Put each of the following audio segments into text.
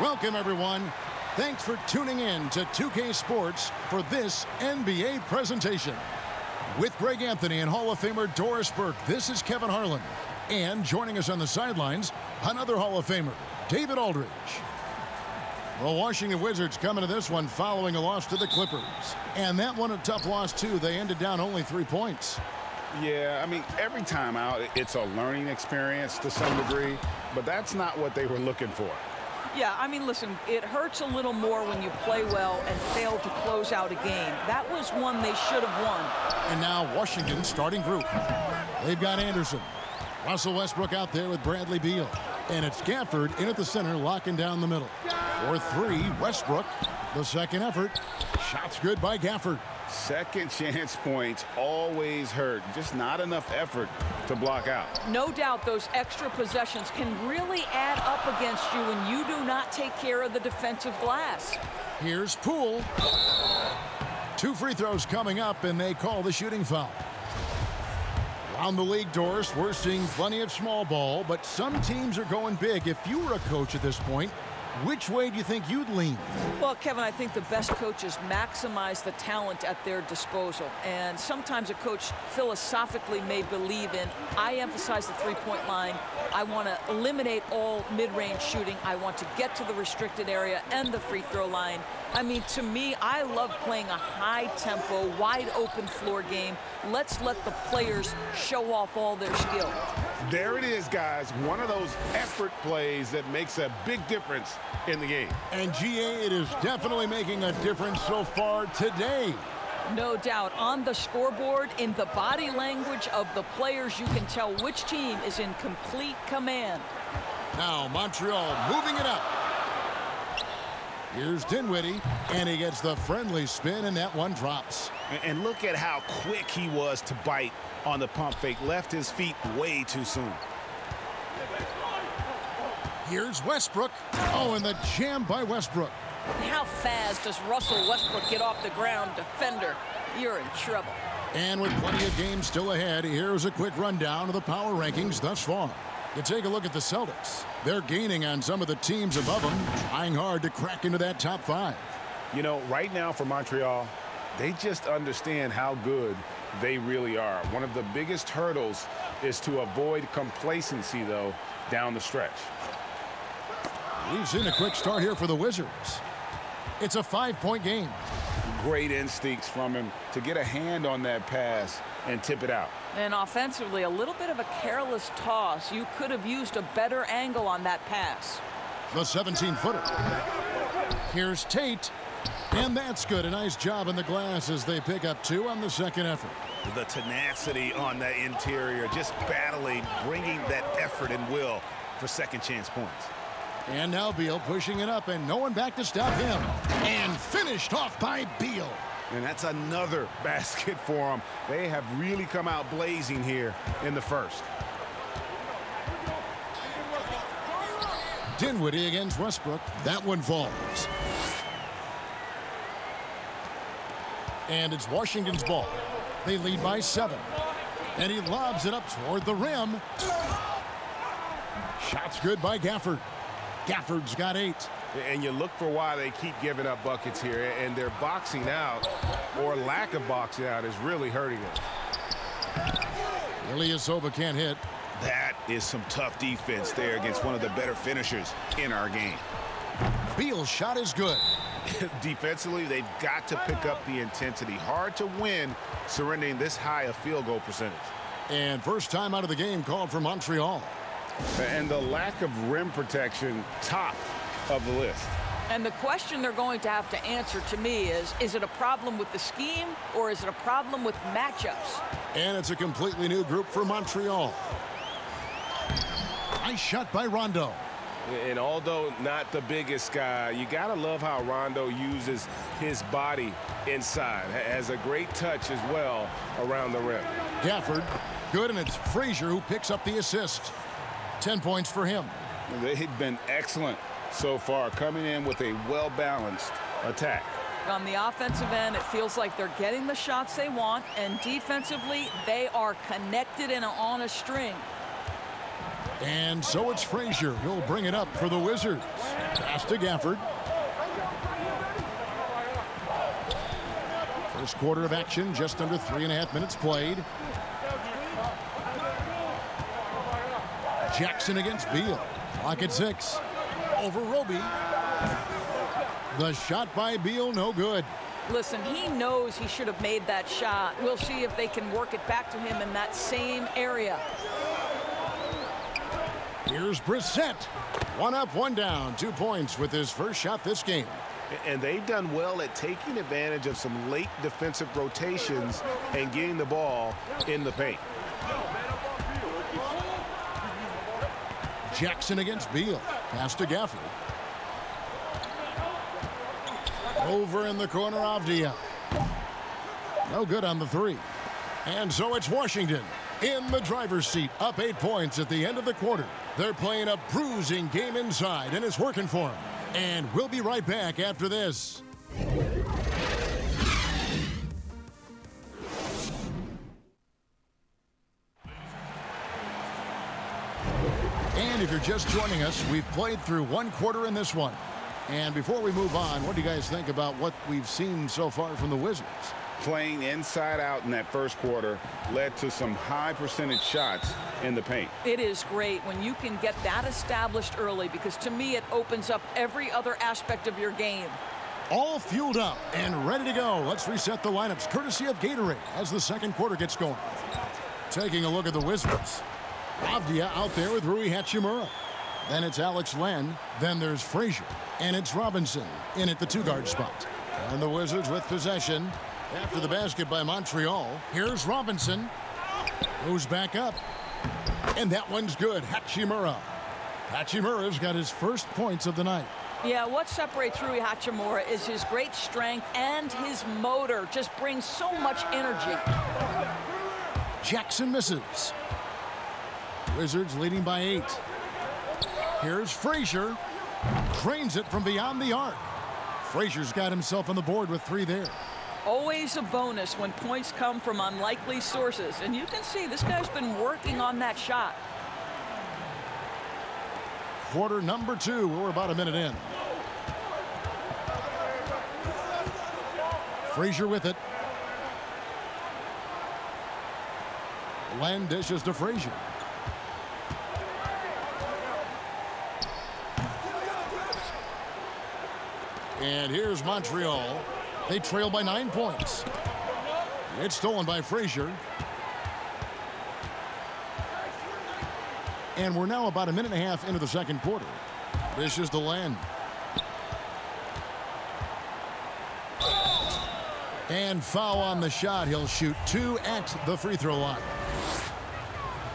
Welcome, everyone. Thanks for tuning in to 2K Sports for this NBA presentation. With Greg Anthony and Hall of Famer Doris Burke, this is Kevin Harlan. And joining us on the sidelines, another Hall of Famer, David Aldridge. The Washington Wizards coming to this one following a loss to the Clippers. And that one a tough loss, too. They ended down only 3 points. Yeah, I mean, every time out, it's a learning experience to some degree. But that's not what they were looking for. Yeah, I mean, listen, it hurts a little more when you play well and fail to close out a game. That was one they should have won. And now Washington's starting group. They've got Anderson. Russell Westbrook out there with Bradley Beal. And it's Gafford in at the center, locking down the middle. For 3, Westbrook. The second effort. Shots good by Gafford. Second chance points always hurt. Just not enough effort to block out. No doubt those extra possessions can really add up against you when you do not take care of the defensive glass. Here's Poole. 2 free throws coming up, and they call the shooting foul. Around the league, Doris, we're seeing plenty of small ball, but some teams are going big. If you were a coach at this point, which way do you think you'd lean? Well, Kevin, I think the best coaches maximize the talent at their disposal. And sometimes a coach philosophically may believe in, I emphasize the three-point line. I want to eliminate all mid-range shooting. I want to get to the restricted area and the free throw line. I mean, to me, I love playing a high-tempo, wide-open floor game. Let's let the players show off all their skill. There it is, guys. One of those effort plays that makes a big difference in the game. And, GA, it is definitely making a difference so far today. No doubt. On the scoreboard, in the body language of the players, you can tell which team is in complete command. Now, Montreal moving it up. Here's Dinwiddie, and he gets the friendly spin, and that one drops. And look at how quick he was to bite on the pump fake. Left his feet way too soon. Here's Westbrook. Oh, and the jam by Westbrook. How fast does Russell Westbrook get off the ground, defender? You're in trouble. And with plenty of games still ahead, here's a quick rundown of the power rankings thus far. You take a look at the Celtics. They're gaining on some of the teams above them, trying hard to crack into that top 5. You know, right now for Montreal, they just understand how good they really are. One of the biggest hurdles is to avoid complacency, though, down the stretch. We've seen a quick start here for the Wizards. It's a 5-point game. Great instincts from him to get a hand on that pass and tip it out. And offensively, a little bit of a careless toss. You could have used a better angle on that pass. The 17-footer. Here's Tate. And that's good. A nice job in the glass as they pick up 2 on the second effort. The tenacity on that interior, just battling, bringing that effort and will for second chance points. And now Beal pushing it up, and no one back to stop him. And finished off by Beal. And that's another basket for them. They have really come out blazing here in the first. Dinwiddie against Westbrook. That one falls. And it's Washington's ball. They lead by 7. And he lobs it up toward the rim. Shots good by Gafford. Gafford's got 8. And you look for why they keep giving up buckets here, and their boxing out, or lack of boxing out, is really hurting them. Ilyasova can't hit. That is some tough defense there against one of the better finishers in our game. Beal's shot is good. Defensively, they've got to pick up the intensity. Hard to win surrendering this high a field goal percentage. And first time out of the game called for Montreal. And the lack of rim protection, top of the list. And the question they're going to have to answer to me is it a problem with the scheme or is it a problem with matchups? And it's a completely new group for Montreal. Nice shot by Rondo. And although not the biggest guy, you got to love how Rondo uses his body inside. Has a great touch as well around the rim. Gafford, good, and it's Frazier who picks up the assist. 10 points for him. They've been excellent so far, coming in with a well-balanced attack. On the offensive end, it feels like they're getting the shots they want, and defensively, they are connected and on a string. And so it's Frazier. He'll bring it up for the Wizards. Pass to Gafford. First quarter of action, just under 3.5 minutes played. Jackson against Beal. Clock at 6. Over Roby. The shot by Beal, no good. Listen, he knows he should have made that shot. We'll see if they can work it back to him in that same area. Here's Brissett. 1 up, 1 down. 2 points with his first shot this game. And they've done well at taking advantage of some late defensive rotations and getting the ball in the paint. Jackson against Beal. Pass to Gafford. Over in the corner, Avdia. No good on the 3. And so it's Washington in the driver's seat, up 8 points at the end of the quarter. They're playing a bruising game inside, and it's working for them. And we'll be right back after this. And if you're just joining us, we've played through 1 quarter in this one. And before we move on, what do you guys think about what we've seen so far from the Wizards? Playing inside out in that first quarter led to some high percentage shots in the paint. It is great when you can get that established early, because to me it opens up every other aspect of your game. All fueled up and ready to go. Let's reset the lineups courtesy of Gatorade as the second quarter gets going. Taking a look at the Wizards. Avdia out there with Rui Hachimura. Then it's Alex Len. Then there's Frazier. And it's Robinson in at the 2-guard spot. And the Wizards with possession after the basket by Montreal. Here's Robinson. Goes back up. And that one's good. Hachimura. Hachimura's got his first points of the night. Yeah, what separates Rui Hachimura is his great strength and his motor. Just brings so much energy. Jackson misses. Wizards leading by 8. Here's Frazier. Drains it from beyond the arc. Frazier's got himself on the board with 3 there. Always a bonus when points come from unlikely sources. And you can see this guy's been working on that shot. Quarter number 2. We're about a minute in. Frazier with it. Len dishes to Frazier. And here's Montreal. They trail by 9 points. It's stolen by Frazier. And we're now about a minute and a half into the second quarter. This is the Len. And foul on the shot. He'll shoot 2 at the free throw line.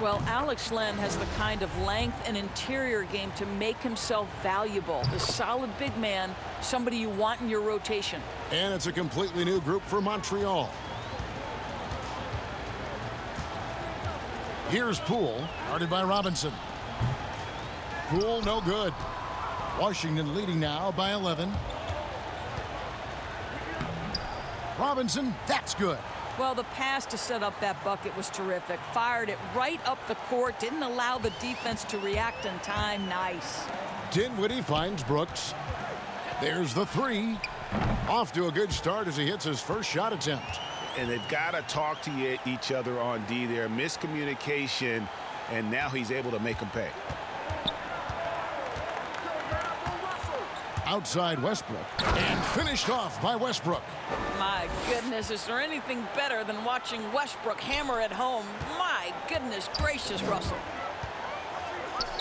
Well, Alex Len has the kind of length and interior game to make himself valuable. The solid big man, somebody you want in your rotation. And it's a completely new group for Montreal. Here's Poole, guarded by Robinson. Poole, no good. Washington leading now by 11. Robinson, that's good. Well, the pass to set up that bucket was terrific. Fired it right up the court. Didn't allow the defense to react in time. Nice. Dinwiddie finds Brooks. There's the 3. Off to a good start as he hits his first shot attempt. And they've got to talk to each other on D there. Miscommunication, and now he's able to make them pay. Outside Westbrook. And finished off by Westbrook. My goodness, is there anything better than watching Westbrook hammer at home? My goodness gracious, Russell.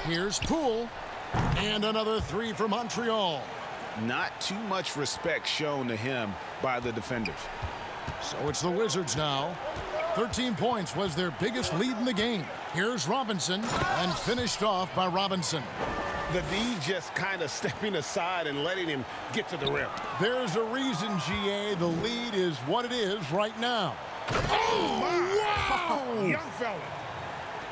Here's Poole. And another 3 for Montreal. Not too much respect shown to him by the defenders. So it's the Wizards now. 13 points was their biggest lead in the game. Here's Robinson. And finished off by Robinson. The D just kind of stepping aside and letting him get to the rim. There's a reason, GA, the lead is what it is right now. Oh, wow! Young fella.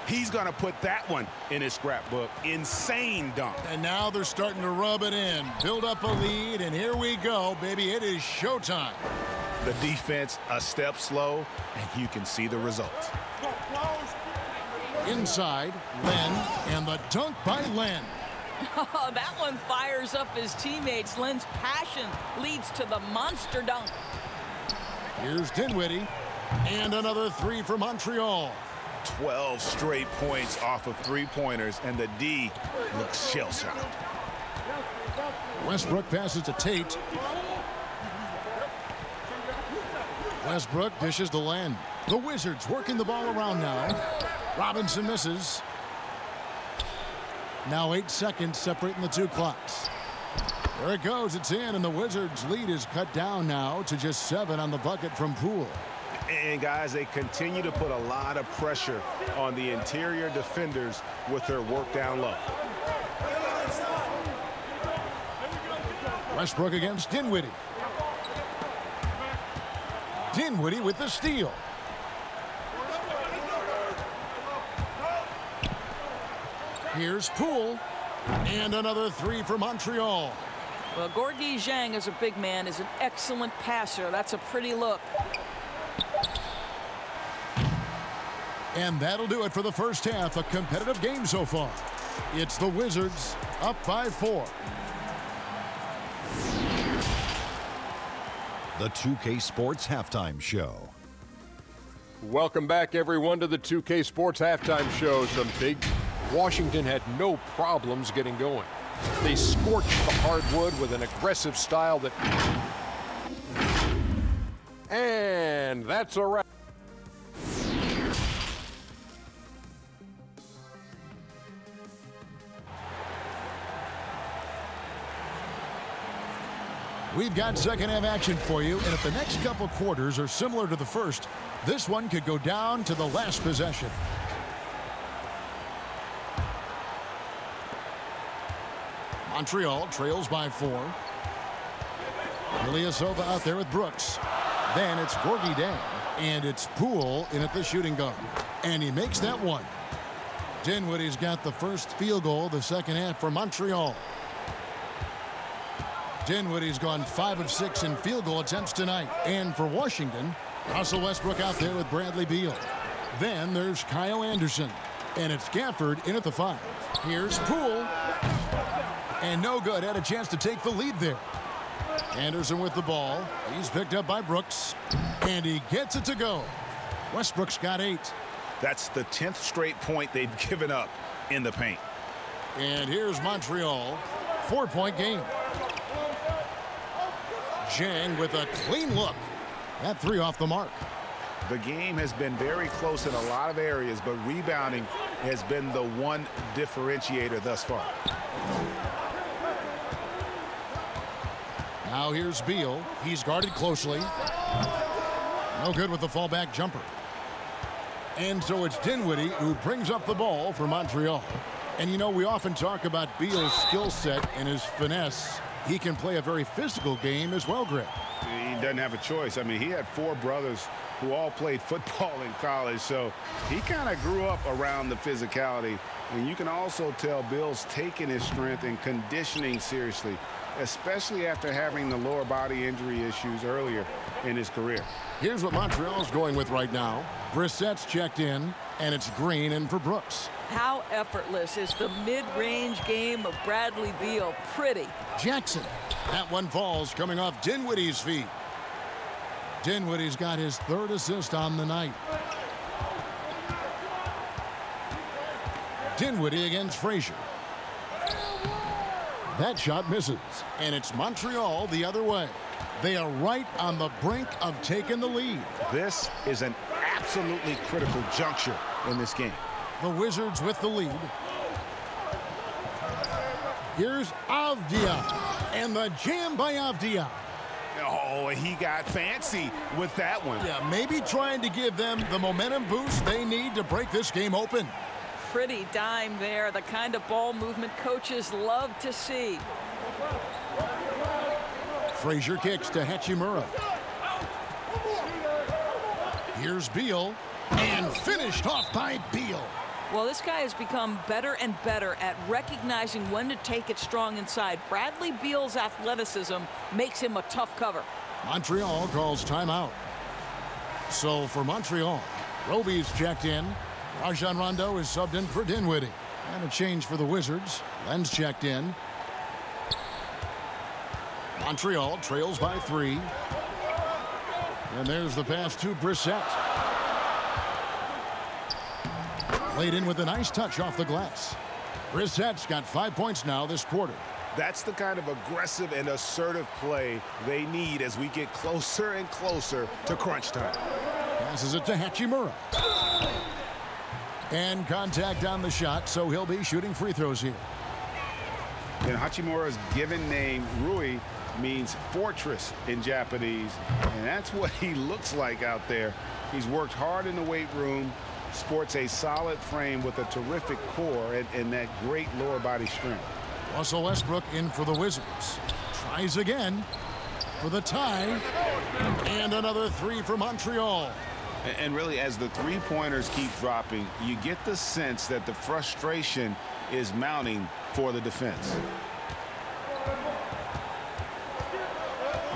He's going to put that one in his scrapbook. Insane dunk. And now they're starting to rub it in. Build up a lead, and here we go, baby. It is showtime. The defense a step slow, and you can see the results. Inside, Len, and the dunk by Len. Oh, that one fires up his teammates. Len's passion leads to the monster dunk. Here's Dinwiddie, and another three for Montreal. 12 straight points off of three-pointers, and the D looks shell-shocked. Westbrook passes to Tate. Westbrook dishes to Len. The Wizards working the ball around now. Robinson misses. Now 8 seconds separating the two clocks. There it goes. It's in, and the Wizards' lead is cut down now to just 7 on the bucket from Poole. And, guys, they continue to put a lot of pressure on the interior defenders with their work down low. Westbrook against Dinwiddie. Dinwiddie with the steal. Here's Poole. And another three for Montreal. Well, Gorgui Dieng, as a big man, is an excellent passer. That's a pretty look. And that'll do it for the first half. A competitive game so far. It's the Wizards up by 4. The 2K Sports Halftime Show. Welcome back, everyone, to the 2K Sports Halftime Show. Washington had no problems getting going. They scorched the hardwood with an aggressive style that... And that's a wrap. We've got second half action for you, and if the next couple quarters are similar to the first, this one could go down to the last possession. Montreal trails by 4. Ilyasova out there with Brooks. Then it's Gorgui Dieng, and it's Poole in at the shooting guard. And he makes that one. Dinwiddie's got the first field goal of the second half for Montreal. Dinwiddie's gone 5 of 6 in field goal attempts tonight. And for Washington, Russell Westbrook out there with Bradley Beal. Then there's Kyle Anderson. And it's Gafford in at the 5. Here's Poole. And no good. Had a chance to take the lead there. Anderson with the ball. He's picked up by Brooks. And he gets it to go. Westbrook's got 8. That's the 10th straight point they've given up in the paint. And here's Montreal. 4-point game. Dieng with a clean look. That 3 off the mark. The game has been very close in a lot of areas, but rebounding has been the one differentiator thus far. Now here's Beal. He's guarded closely. No good with the fallback jumper. And so it's Dinwiddie who brings up the ball for Montreal. And you know, we often talk about Beal's skill set and his finesse. He can play a very physical game as well, Greg. He doesn't have a choice. I mean, he had 4 brothers who all played football in college, so he kind of grew up around the physicality. And you can also tell Bill's taking his strength and conditioning seriously, especially after having the lower body injury issues earlier in his career. Here's what Montreal's going with right now. Brissett's checked in, and it's Green in for Brooks. How effortless is the mid-range game of Bradley Beal. Pretty. Jackson. That one falls coming off Dinwiddie's feet. Dinwiddie's got his 3rd assist on the night. Dinwiddie against Frazier. That shot misses, and it's Montreal the other way. They are right on the brink of taking the lead. This is an absolutely critical juncture in this game. The Wizards with the lead. Here's Avdia, and the jam by Avdia. Oh, he got fancy with that one. Yeah, maybe trying to give them the momentum boost they need to break this game open. Pretty dime there, the kind of ball movement coaches love to see. Frazier kicks to Hachimura. Here's Beal, and finished off by Beal. Well, this guy has become better and better at recognizing when to take it strong inside. Bradley Beal's athleticism makes him a tough cover. Montreal calls timeout. So for Montreal, Roby's checked in, Rajon Rondo is subbed in for Dinwiddie. And a change for the Wizards. Len's checked in. Montreal trails by 3. And there's the pass to Brissett. Played in with a nice touch off the glass. Brissett's got 5 points now this quarter. That's the kind of aggressive and assertive play they need as we get closer and closer to crunch time. Passes it to Hachimura. And contact on the shot, so he'll be shooting free throws here. And Hachimura's given name, Rui, means fortress in Japanese. And that's what he looks like out there. He's worked hard in the weight room, sports a solid frame with a terrific core and that great lower body strength. Russell Westbrook in for the Wizards. Tries again for the tie. And another 3 for Montreal. And really, as the three-pointers keep dropping, you get the sense that the frustration is mounting for the defense.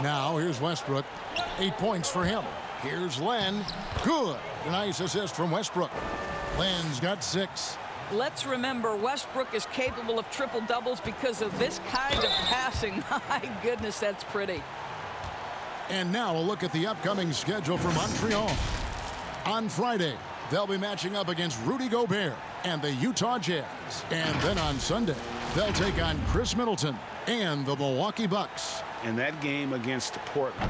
Now here's Westbrook. 8 points for him. Here's Len. Good. A nice assist from Westbrook. Len's got 6. Let's remember, Westbrook is capable of triple doubles because of this kind of passing. My goodness, that's pretty. And now a look at the upcoming schedule for Montreal. On Friday, they'll be matching up against Rudy Gobert and the Utah Jazz. And then on Sunday, they'll take on Chris Middleton and the Milwaukee Bucks. And that game against Portland,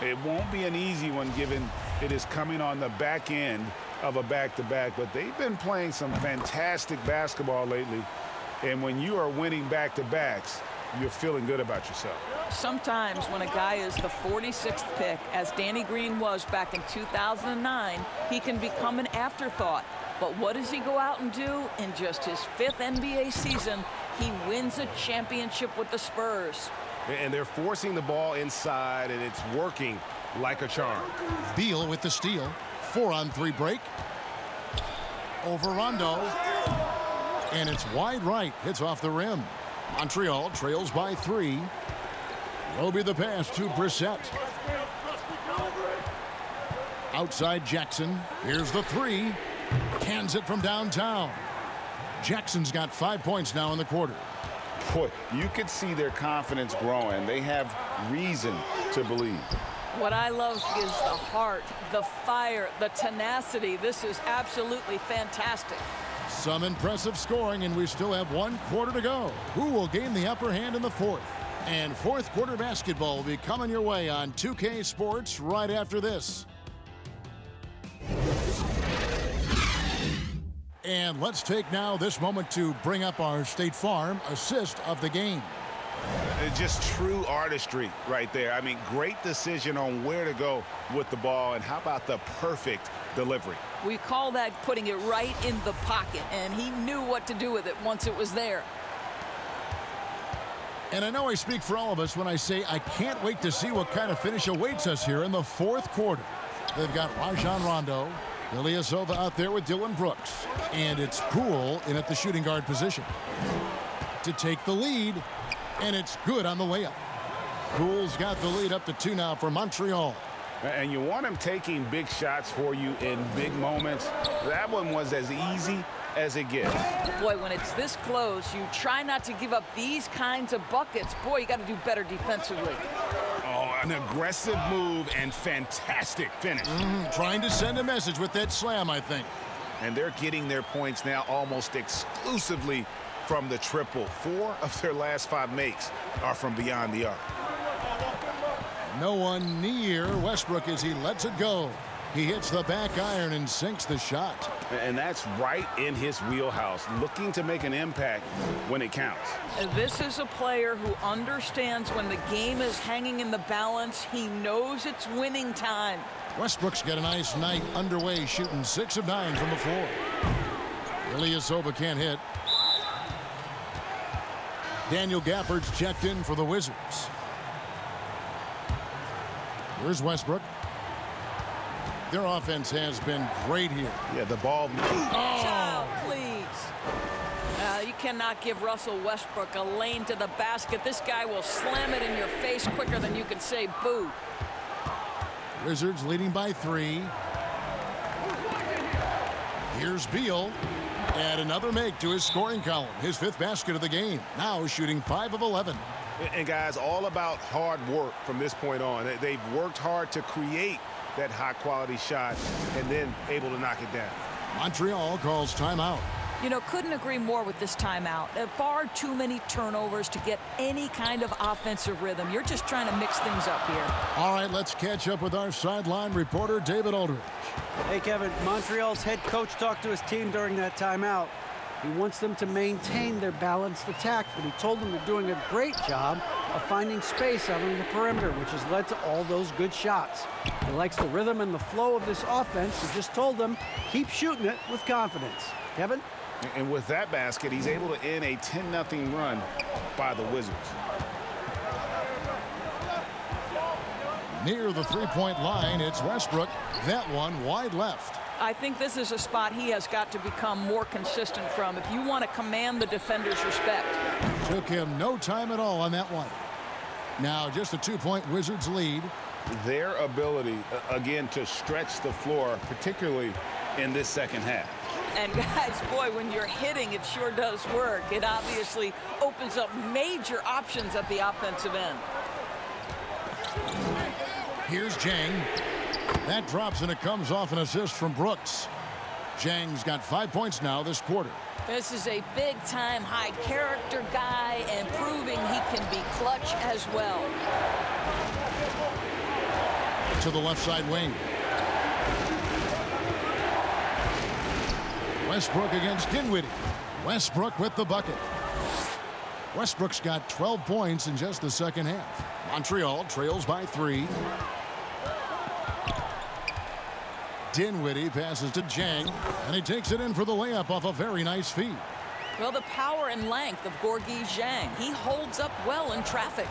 it won't be an easy one given it is coming on the back end of a back-to-back, but they've been playing some fantastic basketball lately. And when you are winning back-to-backs, you're feeling good about yourself. Sometimes when a guy is the 46th pick, as Danny Green was back in 2009, he can become an afterthought. But what does he go out and do? In just his 5th NBA season, he wins a championship with the Spurs. And they're forcing the ball inside, and it's working like a charm. Beal with the steal. 4-on-3 break. Over Rondo. And it's wide right. Hits off the rim. Montreal trails by 3. Will be the pass to Brissett. Outside Jackson. Here's the 3. Cans it from downtown. Jackson's got 5 points now in the quarter. Boy, you could see their confidence growing. They have reason to believe. What I love is the heart, the fire, the tenacity. This is absolutely fantastic. Some impressive scoring, and we still have 1 quarter to go. Who will gain the upper hand in the 4th? And 4th quarter basketball will be coming your way on 2K Sports right after this. And let's take now this moment to bring up our State Farm assist of the game. Just true artistry right there. I mean, great decision on where to go with the ball, and how about the perfect delivery? We call that putting it right in the pocket, and he knew what to do with it once it was there. And I know I speak for all of us when I say I can't wait to see what kind of finish awaits us here in the 4th quarter. They've got Rajon Rondo, Ilyasova out there with Dylan Brooks, and it's Poole in at the shooting guard position to take the lead, and it's good on the layup. Poole's got the lead up to 2 now for Montreal. And you want him taking big shots for you in big moments. That one was as easy as it gets. Boy, when it's this close, you try not to give up these kinds of buckets. Boy, you got to do better defensively. Oh, an aggressive move and fantastic finish. Trying to send a message with that slam, I think. And they're getting their points now almost exclusively from the triple. 4 of their last 5 makes are from beyond the arc. No one near Westbrook as he lets it go. He hits the back iron and sinks the shot. And that's right in his wheelhouse, looking to make an impact when it counts. This is a player who understands when the game is hanging in the balance. He knows it's winning time. Westbrook's got a nice night underway, shooting 6 of 9 from the floor. Ilyasova can't hit. Daniel Gafford's checked in for the Wizards. Here's Westbrook. Their offense has been great here. Yeah, the ball. Child, please. You cannot give Russell Westbrook a lane to the basket. This guy will slam it in your face quicker than you can say boo. Wizards leading by 3. Here's Beal. Add another make to his scoring column. His 5th basket of the game. Now shooting 5 of 11. And guys, all about hard work from this point on. They've worked hard to create that high-quality shot and then able to knock it down. Montreal calls timeout. You know, couldn't agree more with this timeout. Far too many turnovers to get any kind of offensive rhythm. You're just trying to mix things up here. All right, let's catch up with our sideline reporter, David Aldridge. Hey, Kevin, Montreal's head coach talked to his team during that timeout. He wants them to maintain their balanced attack, but he told them they're doing a great job of finding space out on the perimeter, which has led to all those good shots. He likes the rhythm and the flow of this offense. He just told them, keep shooting it with confidence. Kevin? And with that basket, he's able to end a 10-0 run by the Wizards. Near the three-point line, it's Westbrook. That one wide left. I think this is a spot he has got to become more consistent from if you want to command the defender's respect. Took him no time at all on that one. Now just a 2-point Wizards lead. Their ability, again, to stretch the floor, particularly in this second half. And guys, boy, when you're hitting, it sure does work. It obviously opens up major options at the offensive end. Here's Jang. That drops and it comes off an assist from Brooks. Jang's got 5 points now this quarter. This is a big-time high-character guy and proving he can be clutch as well. To the left side wing. Westbrook against Dinwiddie. Westbrook with the bucket. Westbrook's got 12 points in just the second half. Montreal trails by 3. Dinwiddie passes to Jang, and he takes it in for the layup off a very nice feed. Well, the power and length of Gorgui Dieng. He holds up well in traffic.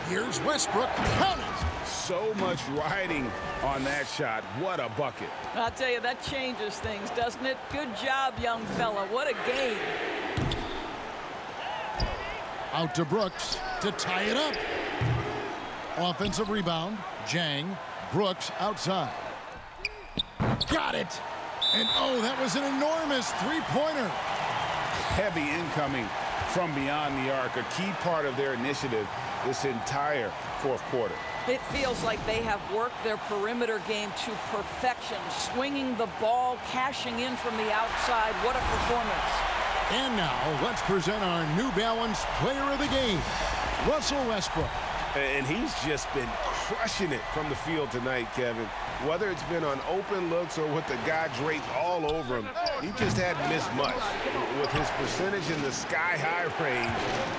Here's Westbrook. Count it! So much riding on that shot. What a bucket. I'll tell you, that changes things, doesn't it? Good job, young fella. What a game. Out to Brooks to tie it up. Offensive rebound. Jang. Brooks outside. Got it. And oh, that was an enormous three-pointer. Heavy incoming from beyond the arc. A key part of their initiative this entire fourth quarter. It feels like they have worked their perimeter game to perfection. Swinging the ball, cashing in from the outside. What a performance. And now, let's present our New Balance player of the game, Russell Westbrook. And he's just been crushing it from the field tonight, Kevin. Whether it's been on open looks or with the guy draped all over him, he just hadn't missed much. With his percentage in the sky-high range,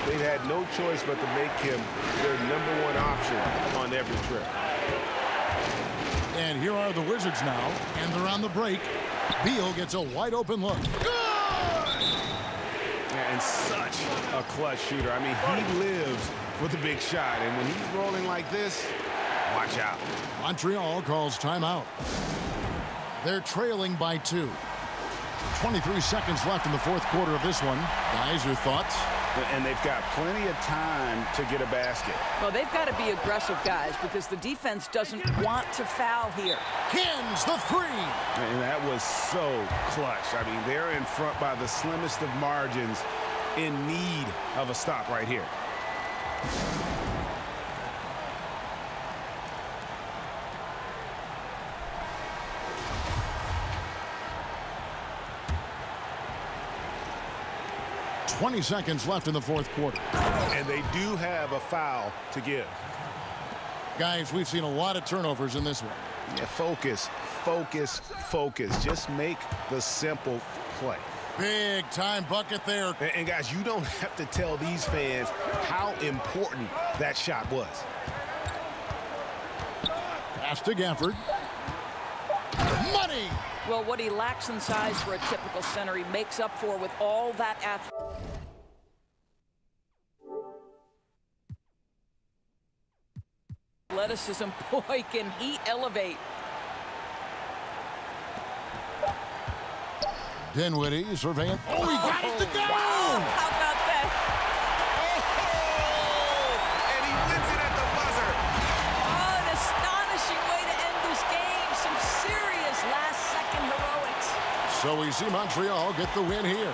they've had no choice but to make him their #1 option on every trip. And here are the Wizards now, and they're on the break. Beal gets a wide-open look. Good! And such a clutch shooter. I mean, he lives with a big shot, and when he's rolling like this, watch out. Montreal calls timeout. They're trailing by 2. 23 seconds left in the fourth quarter of this one. Guys, your thoughts? And they've got plenty of time to get a basket. Well, they've got to be aggressive, guys, because the defense doesn't want to foul here. Hands the 3. And that was so clutch. I mean, they're in front by the slimmest of margins, in need of a stop right here. "20 seconds left in the fourth quarter. And they do have a foul to give. Guys, we've seen a lot of turnovers in this one. Yeah, focus, focus, focus. Just make the simple play. Big time bucket there. And guys, you don't have to tell these fans how important that shot was. Pass to Gafford. Money! Well, what he lacks in size for a typical center, he makes up for with all that athleticism. Boy, can he elevate. Dinwiddie surveying. Oh, he got it to go! Wow, how about that? And he wins it at the buzzer. Oh, an astonishing way to end this game. Some serious last-second So we see Montreal get the win here.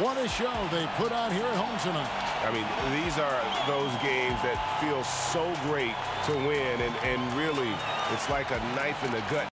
What a show they put on here at home tonight. I mean, these are those games that feel so great to win, and really, it's like a knife in the gut.